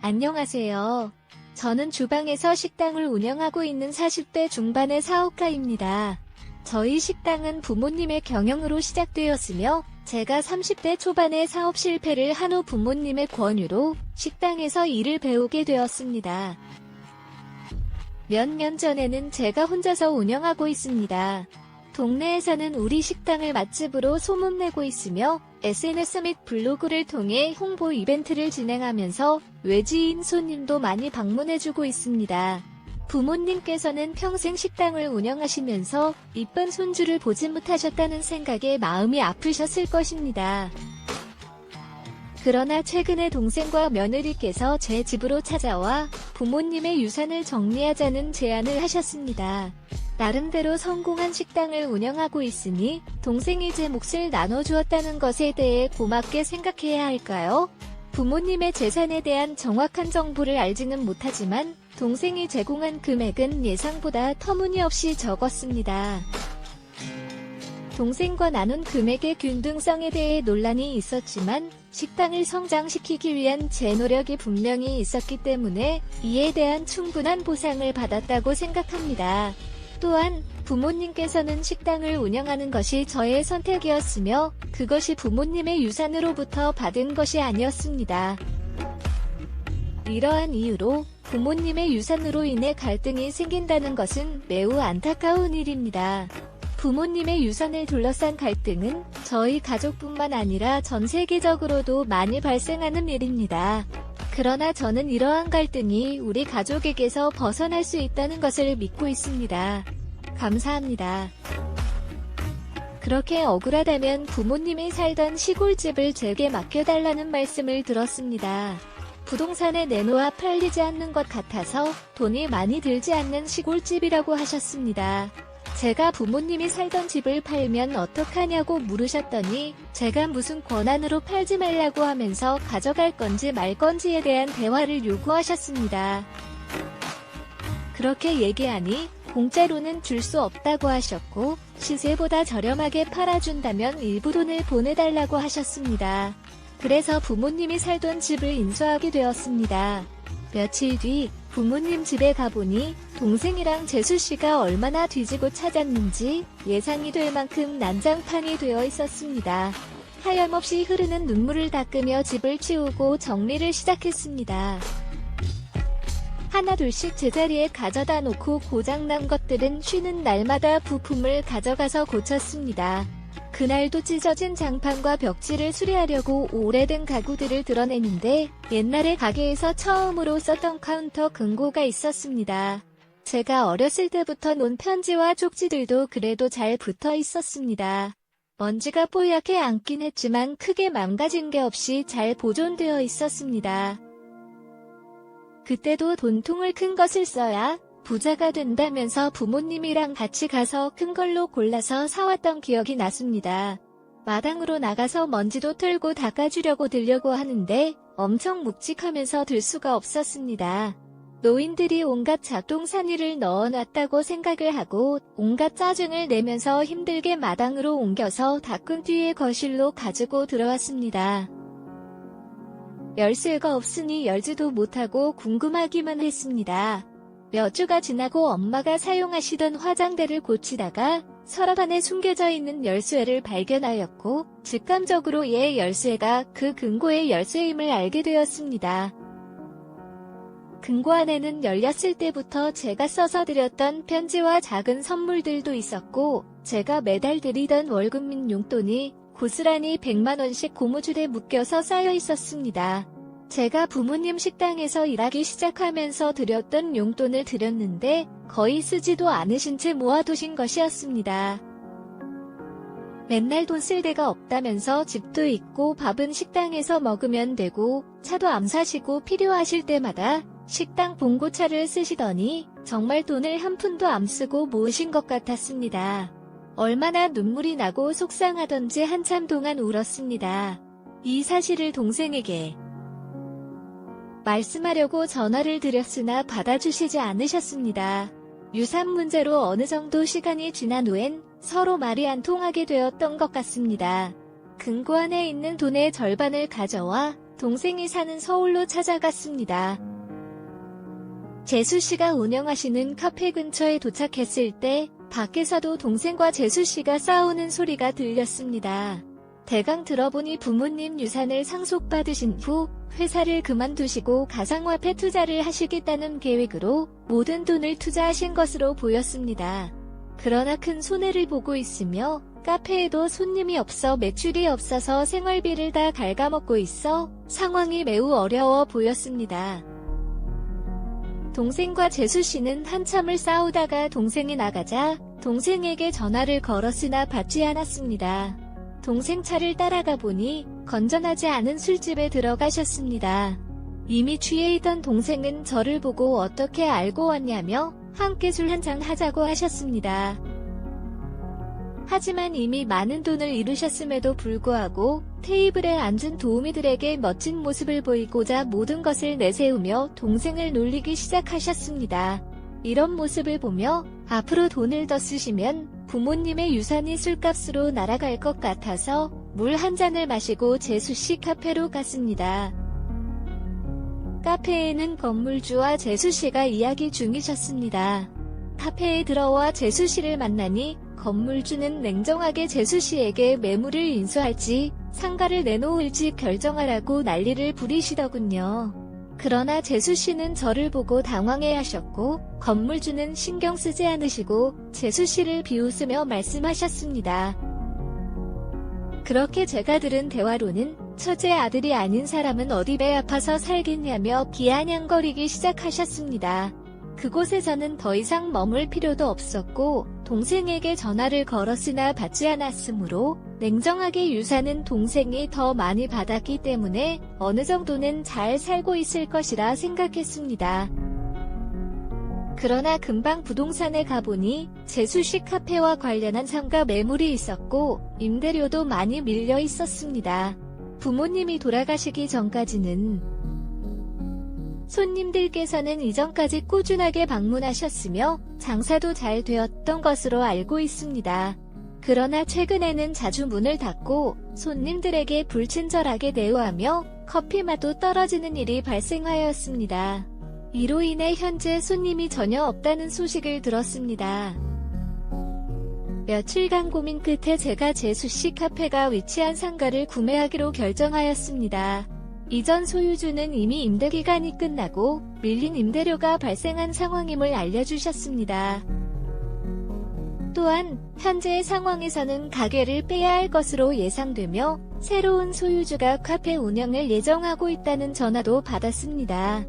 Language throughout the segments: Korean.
안녕하세요. 저는 주방에서 식당을 운영하고 있는 40대 중반의 사업가입니다. 저희 식당은 부모님의 경영으로 시작되었으며 제가 30대 초반에 사업 실패를 한 후 부모님의 권유로 식당에서 일을 배우게 되었습니다. 몇 년 전에는 제가 혼자서 운영하고 있습니다. 동네에서는 우리 식당을 맛집으로 소문내고 있으며 SNS 및 블로그를 통해 홍보 이벤트를 진행하면서 외지인 손님도 많이 방문해주고 있습니다. 부모님께서는 평생 식당을 운영하시면서 이쁜 손주를 보지 못하셨다는 생각에 마음이 아프셨을 것입니다. 그러나 최근에 동생과 며느리께서 제 집으로 찾아와 부모님의 유산을 정리하자는 제안을 하셨습니다. 나름대로 성공한 식당을 운영하고 있으니 동생이 제 몫을 나눠주었다는 것에 대해 고맙게 생각해야 할까요? 부모님의 재산에 대한 정확한 정보를 알지는 못하지만 동생이 제공한 금액은 예상보다 터무니없이 적었습니다. 동생과 나눈 금액의 균등성에 대해 논란이 있었지만 식당을 성장시키기 위한 제 노력이 분명히 있었기 때문에 이에 대한 충분한 보상을 받았다고 생각합니다. 또한 부모님께서는 식당을 운영하는 것이 저의 선택이었으며 그것이 부모님의 유산으로부터 받은 것이 아니었습니다. 이러한 이유로 부모님의 유산으로 인해 갈등이 생긴다는 것은 매우 안타까운 일입니다. 부모님의 유산을 둘러싼 갈등은 저희 가족뿐만 아니라 전 세계적으로도 많이 발생하는 일입니다. 그러나 저는 이러한 갈등이 우리 가족에게서 벗어날 수 있다는 것을 믿고 있습니다. 감사합니다. 그렇게 억울하다면 부모님이 살던 시골집을 제게 맡겨달라는 말씀을 들었습니다. 부동산에 내놓아 팔리지 않는 것 같아서 돈이 많이 들지 않는 시골집이라고 하셨습니다. 제가 부모님이 살던 집을 팔면 어떡하냐고 물으셨더니 제가 무슨 권한으로 팔지 말라고 하면서 가져갈 건지 말 건지에 대한 대화를 요구하셨습니다. 그렇게 얘기하니 공짜로는 줄 수 없다고 하셨고 시세보다 저렴하게 팔아준다면 일부 돈을 보내달라고 하셨습니다. 그래서 부모님이 살던 집을 인수하게 되었습니다. 며칠 뒤 부모님 집에 가보니 동생이랑 재수씨가 얼마나 뒤지고 찾았는지 예상이 될 만큼 난장판이 되어 있었습니다. 하염없이 흐르는 눈물을 닦으며 집을 치우고 정리를 시작했습니다. 하나둘씩 제자리에 가져다 놓고 고장난 것들은 쉬는 날마다 부품을 가져가서 고쳤습니다. 그날도 찢어진 장판과 벽지를 수리하려고 오래된 가구들을 드러내는데 옛날에 가게에서 처음으로 썼던 카운터 금고가 있었습니다. 제가 어렸을 때부터 놓은 편지와 쪽지들도 그래도 잘 붙어 있었습니다. 먼지가 뽀얗게 앉긴 했지만 크게 망가진 게 없이 잘 보존되어 있었습니다. 그때도 돈통을 큰 것을 써야 부자가 된다면서 부모님이랑 같이 가서 큰 걸로 골라서 사왔던 기억이 났습니다. 마당으로 나가서 먼지도 털고 닦아주려고 들려고 하는데 엄청 묵직하면서 들 수가 없었습니다. 노인들이 온갖 잡동사니를 넣어놨다고 생각을 하고 온갖 짜증을 내면서 힘들게 마당으로 옮겨서 닦은 뒤에 거실로 가지고 들어왔습니다. 열 수가 없으니 열지도 못하고 궁금하기만 했습니다. 몇 주가 지나고 엄마가 사용하시던 화장대를 고치다가 서랍 안에 숨겨져 있는 열쇠를 발견하였고 직감적으로 얘의 열쇠가 그 금고의 열쇠임을 알게 되었습니다. 금고 안에는 열렸을 때부터 제가 써서 드렸던 편지와 작은 선물들도 있었고 제가 매달 드리던 월급 및 용돈이 고스란히 100만 원씩 고무줄에 묶여서 쌓여 있었습니다. 제가 부모님 식당에서 일하기 시작하면서 드렸던 용돈을 드렸는데 거의 쓰지도 않으신 채 모아두신 것이었습니다. 맨날 돈 쓸 데가 없다면서 집도 있고 밥은 식당에서 먹으면 되고 차도 안 사시고 필요하실 때마다 식당 봉고차를 쓰시더니 정말 돈을 한 푼도 안 쓰고 모으신 것 같았습니다. 얼마나 눈물이 나고 속상하던지 한참 동안 울었습니다. 이 사실을 동생에게 말씀하려고 전화를 드렸으나 받아주시지 않으셨습니다. 유산 문제로 어느 정도 시간이 지난 후엔 서로 말이 안 통하게 되었던 것 같습니다. 금고 안에 있는 돈의 절반을 가져와 동생이 사는 서울로 찾아갔습니다. 재수씨가 운영하시는 카페 근처에 도착했을 때 밖에서도 동생과 재수씨가 싸우는 소리가 들렸습니다. 대강 들어보니 부모님 유산을 상속받으신 후 회사를 그만두시고 가상화폐 투자를 하시겠다는 계획으로 모든 돈을 투자하신 것으로 보였습니다. 그러나 큰 손해를 보고 있으며 카페에도 손님이 없어 매출이 없어서 생활비를 다 갉아먹고 있어 상황이 매우 어려워 보였습니다. 동생과 재수씨는 한참을 싸우다가 동생이 나가자 동생에게 전화를 걸었으나 받지 않았습니다. 동생 차를 따라가 보니 건전하지 않은 술집에 들어가셨습니다. 이미 취해 있던 동생은 저를 보고 어떻게 알고 왔냐며 함께 술 한잔 하자고 하셨습니다. 하지만 이미 많은 돈을 잃으셨음에도 불구하고 테이블에 앉은 도우미들에게 멋진 모습을 보이고자 모든 것을 내세우며 동생을 놀리기 시작하셨습니다. 이런 모습을 보며 앞으로 돈을 더 쓰시면 부모님의 유산이 술값으로 날아갈 것 같아서 물 한 잔을 마시고 재수씨 카페로 갔습니다. 카페에는 건물주와 재수씨가 이야기 중이셨습니다. 카페에 들어와 재수씨를 만나니 건물주는 냉정하게 재수씨에게 매물을 인수할지 상가를 내놓을지 결정하라고 난리를 부리시더군요. 그러나 재수씨는 저를 보고 당황해하셨고 건물주는 신경 쓰지 않으시고 재수씨를 비웃으며 말씀하셨습니다. 그렇게 제가 들은 대화로는 처제 아들이 아닌 사람은 어디 배 아파서 살겠냐며 비아냥거리기 시작하셨습니다. 그곳에서는 더 이상 머물 필요도 없었고 동생에게 전화를 걸었으나 받지 않았으므로 냉정하게 유산은 동생이 더 많이 받았기 때문에 어느 정도는 잘 살고 있을 것이라 생각했습니다. 그러나 금방 부동산에 가보니 재수씨 카페와 관련한 상가 매물이 있었고 임대료도 많이 밀려 있었습니다. 부모님이 돌아가시기 전까지는 손님들께서는 이전까지 꾸준하게 방문하셨으며 장사도 잘 되었던 것으로 알고 있습니다. 그러나 최근에는 자주 문을 닫고 손님들에게 불친절하게 대우하며 커피 맛도 떨어지는 일이 발생하였습니다. 이로 인해 현재 손님이 전혀 없다는 소식을 들었습니다. 며칠간 고민 끝에 제가 재수씨 카페가 위치한 상가를 구매하기로 결정하였습니다. 이전 소유주는 이미 임대기간이 끝나고 밀린 임대료가 발생한 상황임을 알려주셨습니다. 또한 현재의 상황에서는 가게를 빼야 할 것으로 예상되며 새로운 소유주가 카페 운영을 예정하고 있다는 전화도 받았습니다.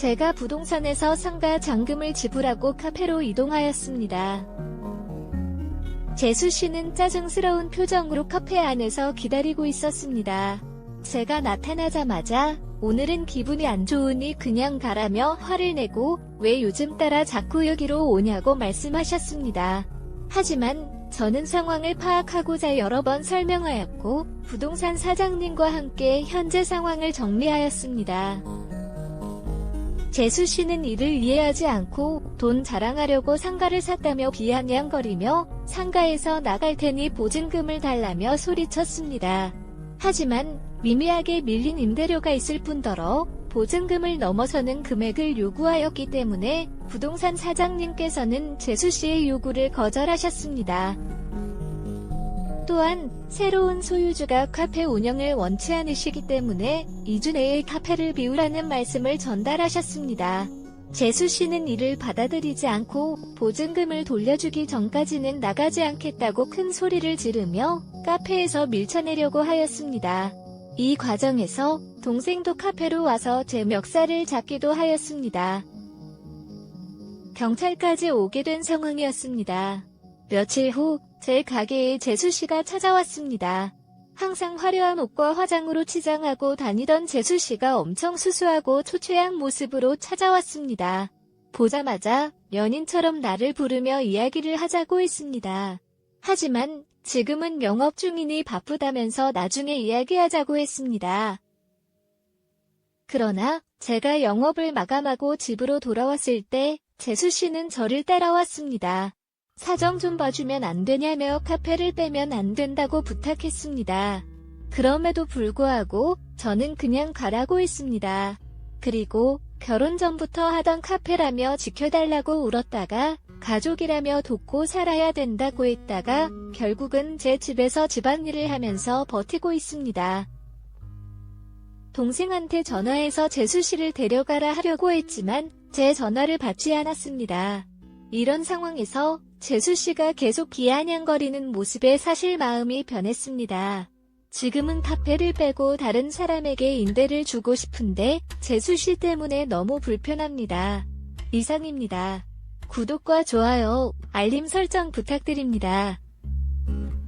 제가 부동산에서 상가 잔금을 지불하고 카페로 이동하였습니다. 재수씨는 짜증스러운 표정으로 카페 안에서 기다리고 있었습니다. 제가 나타나자마자 오늘은 기분이 안 좋으니 그냥 가라며 화를 내고 왜 요즘 따라 자꾸 여기로 오냐고 말씀하셨습니다. 하지만 저는 상황을 파악하고자 여러 번 설명하였고 부동산 사장님과 함께 현재 상황을 정리하였습니다. 재수씨는 이를 이해하지 않고 돈 자랑하려고 상가를 샀다며 비아냥거리며 상가에서 나갈 테니 보증금을 달라며 소리쳤습니다. 하지만 미미하게 밀린 임대료가 있을 뿐더러 보증금을 넘어서는 금액을 요구하였기 때문에 부동산 사장님께서는 재수씨의 요구를 거절하셨습니다. 또한 새로운 소유주가 카페 운영을 원치 않으시기 때문에 2주 내에 카페를 비우라는 말씀을 전달하셨습니다. 재수씨는 이를 받아들이지 않고 보증금을 돌려주기 전까지는 나가지 않겠다고 큰 소리를 지르며 카페에서 밀쳐내려고 하였습니다. 이 과정에서 동생도 카페로 와서 제 멱살을 잡기도 하였습니다. 경찰까지 오게 된 상황이었습니다. 며칠 후 제 가게에 재수씨가 찾아왔습니다. 항상 화려한 옷과 화장으로 치장하고 다니던 재수씨가 엄청 수수하고 초췌한 모습으로 찾아왔습니다. 보자마자 연인처럼 나를 부르며 이야기를 하자고 했습니다. 하지만 지금은 영업 중이니 바쁘다면서 나중에 이야기하자고 했습니다. 그러나 제가 영업을 마감하고 집으로 돌아왔을 때 재수씨는 저를 따라왔습니다. 사정 좀 봐주면 안 되냐며 카페를 빼면 안 된다고 부탁했습니다. 그럼에도 불구하고 저는 그냥 가라고 했습니다. 그리고 결혼 전부터 하던 카페라며 지켜달라고 울었다가 가족이라며 돕고 살아야 된다고 했다가 결국은 제 집에서 집안일을 하면서 버티고 있습니다. 동생한테 전화해서 재수씨를 데려가라 하려고 했지만 제 전화를 받지 않았습니다. 이런 상황에서 재수씨가 계속 기아냥거리는 모습에 사실 마음이 변했습니다. 지금은 카페를 빼고 다른 사람에게 임대를 주고 싶은데 재수씨 때문에 너무 불편합니다. 이상입니다. 구독과 좋아요, 알림 설정 부탁드립니다.